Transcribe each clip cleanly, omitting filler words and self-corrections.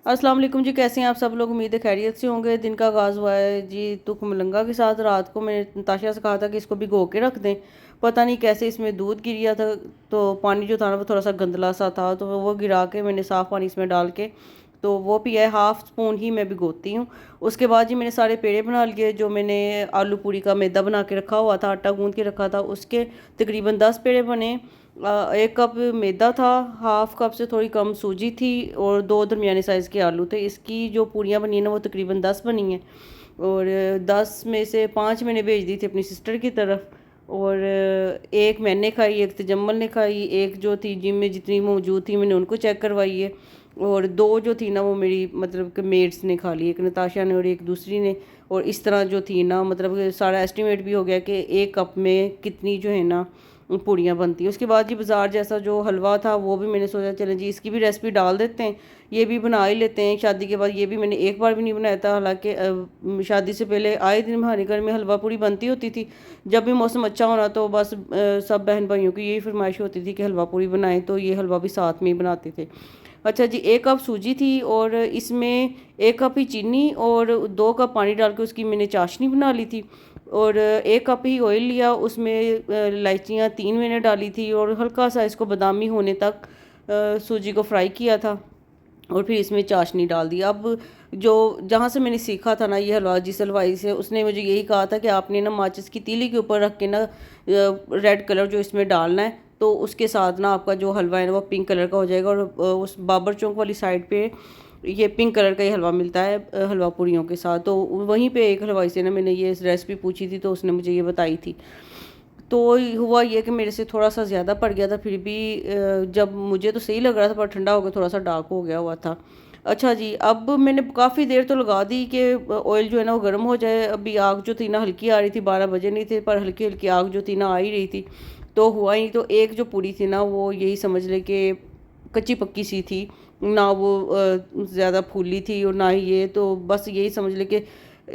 अस्सलाम वालेकुम जी। कैसे हैं आप सब लोग? उम्मीद है खैरियत से होंगे। दिन का आगाज़ हुआ है जी तुख मलंगा के साथ। रात को मैंने नताशा से कहा था कि इसको भिगो के रख दें। पता नहीं कैसे इसमें दूध गिर गया था, तो पानी जो था ना वो थोड़ा सा गंदला सा था, तो वो गिरा के मैंने साफ़ पानी इसमें डाल के तो वो पिया है। हाफ़ स्पून ही मैं भिगोती हूँ। उसके बाद जी मैंने सारे पेड़े बना लिए। जो मैंने आलू पूरी का मैदा बना के रखा हुआ था, आटा गूँध के रखा था, उसके तकरीबन 10 पेड़े बने। 1 कप मैदा था, हाफ़ कप से थोड़ी कम सूजी थी और 2 दरमियाने साइज़ के आलू थे। इसकी जो पूरियाँ बनी हैं ना वो तकरीबन 10 बनी हैं, और 10 में से 5 मैंने भेज दी थी अपनी सिस्टर की तरफ, और 1 मैंने खाई, 1 तजम्मल ने खाई, 1 जो थी जिम में जितनी मौजूद थी मैंने उनको चेक करवाई है, और 2 जो थी ना वो मेरी मतलब कि मेट्स ने खा ली, 1 नताशा ने और 1 दूसरी ने। और इस तरह जो थी ना मतलब सारा एस्टिमेट भी हो गया कि 1 कप में कितनी जो है ना पूड़ियाँ बनती हैं। उसके बाद जी बाज़ार जैसा जो हलवा था वो भी मैंने सोचा चलें जी इसकी भी रेसिपी डाल देते हैं, ये भी बना ही लेते हैं। शादी के बाद ये भी मैंने एक बार भी नहीं बनाया था, हालांकि शादी से पहले आए दिन हमारे घर में हलवा पूड़ी बनती होती थी। जब भी मौसम अच्छा होना तो बस सब बहन भाइयों की यही फरमाइश होती थी कि हलवा पूड़ी बनाएं, तो ये हलवा भी साथ में ही बनाते थे। अच्छा जी, 1 कप सूजी थी और इसमें 1 कप ही चीनी और 2 कप पानी डाल के उसकी मैंने चाशनी बना ली थी, और 1 कप ही ऑयल लिया, उसमें इलायचियाँ 3 मैंने डाली थी और हल्का सा इसको बादामी होने तक सूजी को फ्राई किया था, और फिर इसमें चाशनी डाल दी। अब जो जहाँ से मैंने सीखा था ना ये हलवा, जिस हलवाई से, उसने मुझे यही कहा था कि आपने ना माचिस की तीली के ऊपर रख के ना रेड कलर जो इसमें डालना है, तो उसके साथ ना आपका जो हलवा है ना वो पिंक कलर का हो जाएगा। और उस बाबर चौक वाली साइड पे ये पिंक कलर का ही हलवा मिलता है हलवा पूड़ियों के साथ। तो वहीं पे एक हलवाई से ना मैंने ये रेसिपी पूछी थी, तो उसने मुझे ये बताई थी। तो हुआ ये कि मेरे से थोड़ा सा ज़्यादा पड़ गया था, फिर भी जब मुझे तो सही लग रहा था, पर ठंडा हो गया, थोड़ा सा डार्क हो गया हुआ था। अच्छा जी, अब मैंने काफ़ी देर तो लगा दी कि ऑयल जो है ना वो गर्म हो जाए। अभी आग जो थी ना हल्की आ रही थी, 12 बजे नहीं थे, पर हल्की हल्की आग जो थी ना आ ही रही थी। तो हुआ ही, तो एक जो पूरी थी ना वो यही समझ ले कि कच्ची पक्की सी थी ना, वो ज़्यादा फूली थी और ना ही ये, तो बस यही समझ ले कि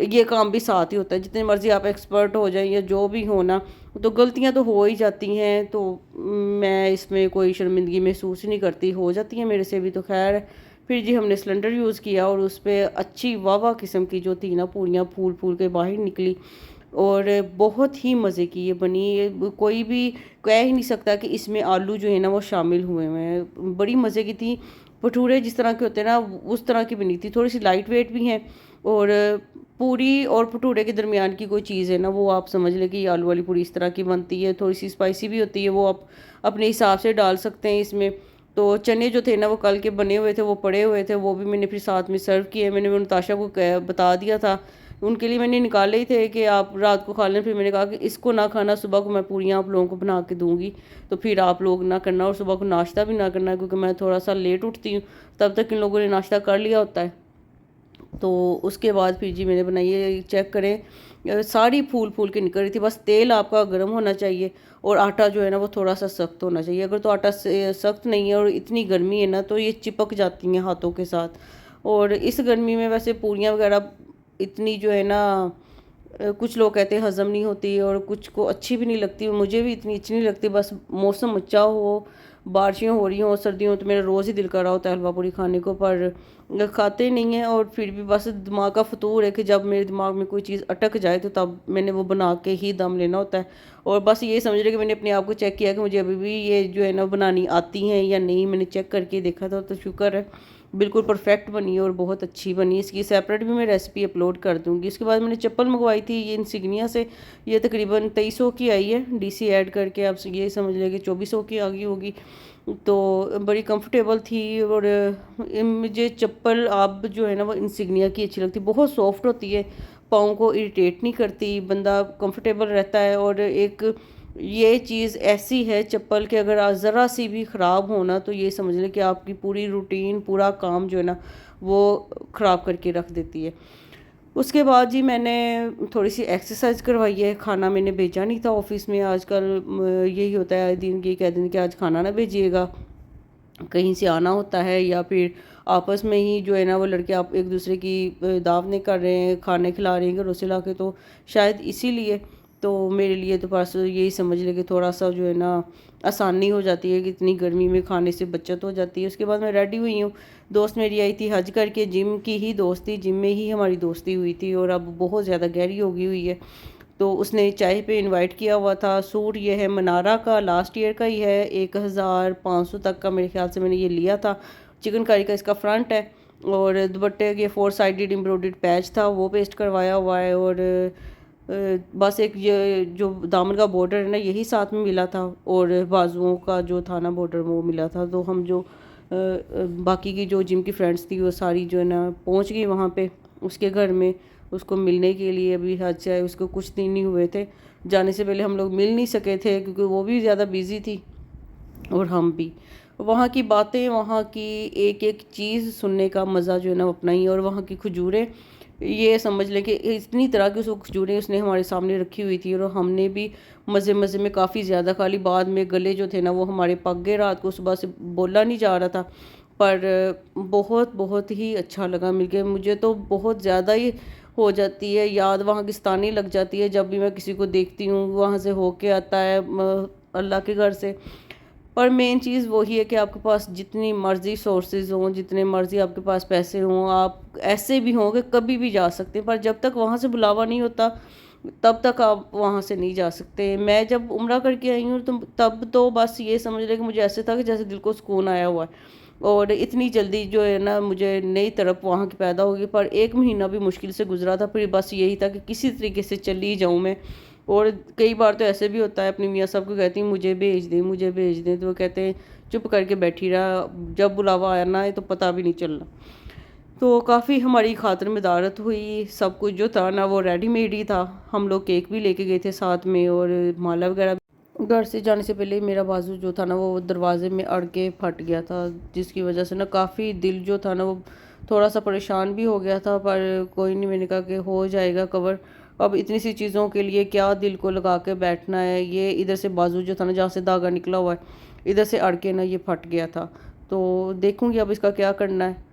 ये काम भी साथ ही होता है। जितने मर्जी आप एक्सपर्ट हो जाए या जो भी हो ना, तो गलतियां तो हो ही जाती हैं। तो मैं इसमें कोई शर्मिंदगी महसूस ही नहीं करती, हो जाती हैं मेरे से भी, तो खैर। फिर जी हमने सिलेंडर यूज़ किया और उस पर अच्छी वाह किस्म की जो थी ना पूरियाँ फूल फूल के बाहर निकली, और बहुत ही मज़े की ये बनी। ये कोई भी कह ही नहीं सकता कि इसमें आलू जो है ना वो शामिल हुए हुए हैं। बड़ी मज़े की थी। भटूरे जिस तरह के होते हैं ना उस तरह की बनी थी, थोड़ी सी लाइट वेट भी हैं, और पूरी और भटूरे के दरमियान की कोई चीज़ है ना वो आप समझ लें कि आलू वाली पूरी इस तरह की बनती है। थोड़ी सी स्पाइसी भी होती है, वो आप अपने हिसाब से डाल सकते हैं इसमें। तो चने जो थे ना वो कल के बने हुए थे, वो पड़े हुए थे, वो भी मैंने फिर साथ में सर्व किए। मैंने वो नताशा को बता दिया था, उनके लिए मैंने निकाले ही थे कि आप रात को खा लें। फिर मैंने कहा कि इसको ना खाना, सुबह को मैं पूरियाँ आप लोगों को बना के दूंगी, तो फिर आप लोग ना करना, और सुबह को नाश्ता भी ना करना, क्योंकि मैं थोड़ा सा लेट उठती हूँ, तब तक इन लोगों ने नाश्ता कर लिया होता है। तो उसके बाद फिर जी मैंने बनाई है, चेक करें सारी फूल फूल के निकल रही थी। बस तेल आपका गर्म होना चाहिए और आटा जो है ना वो थोड़ा सा सख्त होना चाहिए। अगर तो आटा सख्त नहीं है और इतनी गर्मी है ना तो ये चिपक जाती हैं हाथों के साथ। और इस गर्मी में वैसे पूरियाँ वगैरह इतनी जो है ना कुछ लोग कहते हैं हज़म नहीं होती, और कुछ को अच्छी भी नहीं लगती, मुझे भी इतनी अच्छी नहीं लगती। बस मौसम अच्छा हो, बारिशें हो रही हों, सर्दियों, तो मेरा रोज़ ही दिल कर रहा होता है हलवा पूरी खाने को, पर खाते ही नहीं हैं। और फिर भी बस दिमाग का फतूर है कि जब मेरे दिमाग में कोई चीज़ अटक जाए तो तब मैंने वो बना के ही दम लेना होता है। और बस ये समझ रहे कि मैंने अपने आप को चेक किया कि मुझे अभी भी ये जो है ना बनानी आती हैं या नहीं। मैंने चेक करके देखा था, तो शुक्र है बिल्कुल परफेक्ट बनी और बहुत अच्छी बनी। इसकी सेपरेट भी मैं रेसिपी अपलोड कर दूँगी। उसके बाद मैंने चप्पल मंगवाई थी ये इंसिग्निया से, ये तकरीबन 2300 की आई है, डीसी ऐड करके आप ये समझ लें कि 2400 की आ गई होगी। तो बड़ी कंफर्टेबल थी, और मुझे चप्पल अब जो है ना वो इंसिग्निया की अच्छी लगती, बहुत सॉफ्ट होती है, पाँव को इरिटेट नहीं करती, बंदा कंफर्टेबल रहता है। और एक ये चीज़ ऐसी है चप्पल के, अगर ज़रा सी भी ख़राब होना तो ये समझ लें कि आपकी पूरी रूटीन, पूरा काम जो है ना वो ख़राब करके रख देती है। उसके बाद जी मैंने थोड़ी सी एक्सरसाइज करवाई है। खाना मैंने भेजा नहीं था ऑफिस में, आजकल यही होता है, दिन ये कह दें कि आज खाना ना भेजिएगा, कहीं से आना होता है, या फिर आपस में ही जो है ना वो लड़के आप एक दूसरे की दावतें कर रहे हैं, खाने खिला रहे हैं घरों से ला के, तो शायद इसीलिए। तो मेरे लिए तो बस यही समझ लें कि थोड़ा सा जो है ना आसानी हो जाती है कि इतनी गर्मी में खाने से बचत हो जाती है। उसके बाद मैं रेडी हुई हूँ। दोस्त मेरी आई थी हज करके, जिम की ही दोस्त थी, जिम में ही हमारी दोस्ती हुई थी और अब बहुत ज़्यादा गहरी हो गई हुई है। तो उसने चाय पे इनवाइट किया हुआ था। सूट ये है मनारा का, लास्ट ईयर का ही है, 1500 तक का मेरे ख्याल से मैंने ये लिया था। चिकनकारी का इसका फ्रंट है और दुपट्टे के 4 साइडेड एम्ब्रॉयडर्ड पैच था, वो पेस्ट करवाया हुआ है। और बस एक ये जो दामन का बॉर्डर है ना, यही साथ में मिला था और बाजुओं का जो था ना बॉर्डर वो मिला था। तो हम जो बाकी की जो जिम की फ्रेंड्स थी वो सारी जो है ना पहुंच गई वहाँ पे उसके घर में उसको मिलने के लिए। अभी हज से आए उसको कुछ दिन ही हुए थे, जाने से पहले हम लोग मिल नहीं सके थे क्योंकि वो भी ज़्यादा बिजी थी और हम भी। वहाँ की बातें, वहाँ की एक एक चीज़ सुनने का मज़ा जो है ना अपना ही। और वहाँ की खजूरें, ये समझ लें कि इतनी तरह की उसको खजूरें उसने हमारे सामने रखी हुई थी और हमने भी मज़े मज़े में काफ़ी ज़्यादा खा ली। बाद में गले जो थे ना वो हमारे पक गए, रात को सुबह से बोला नहीं जा रहा था। पर बहुत बहुत ही अच्छा लगा मिलके। मुझे तो बहुत ज़्यादा ही हो जाती है याद, वहाँ की सताने लग जाती है जब भी मैं किसी को देखती हूँ वहाँ से होके आता है अल्लाह के घर से। पर मेन चीज़ वही है कि आपके पास जितनी मर्ज़ी सोर्सेज हों, जितने मर्ज़ी आपके पास पैसे हों, आप ऐसे भी हों कि कभी भी जा सकते हैं, पर जब तक वहाँ से बुलावा नहीं होता तब तक आप वहाँ से नहीं जा सकते। मैं जब उम्रा करके आई हूँ तो तब तो बस ये समझ लें कि मुझे ऐसे था कि जैसे दिल को सुकून आया हुआ है और इतनी जल्दी जो है ना मुझे नई तरफ वहाँ की पैदा होगी। पर 1 महीना भी मुश्किल से गुजरा था, फिर बस यही था कि किसी तरीके से चली जाऊँ मैं। और कई बार तो ऐसे भी होता है, अपनी मियाँ साहब को कहती हूँ मुझे भेज दें, मुझे भेज दें, तो वो कहते हैं चुप करके बैठी रहा, जब बुलावा आया ना है तो पता भी नहीं चलना। तो काफ़ी हमारी खातिर मदारत हुई। सब कुछ जो था ना वो रेडीमेड ही था। हम लोग केक भी लेके गए थे साथ में और माला वगैरह। घर से जाने से पहले मेरा बाजू जो था ना वो दरवाजे में अड़ के फट गया था, जिसकी वजह से ना काफ़ी दिल जो था ना वो थोड़ा सा परेशान भी हो गया था। पर कोई नहीं, मैंने कहा कि हो जाएगा कवर। अब इतनी सी चीज़ों के लिए क्या दिल को लगा के बैठना है। ये इधर से बाजू जो था ना जहाँ से धागा निकला हुआ है, इधर से अड़ के ना ये फट गया था। तो देखूँगी अब इसका क्या करना है।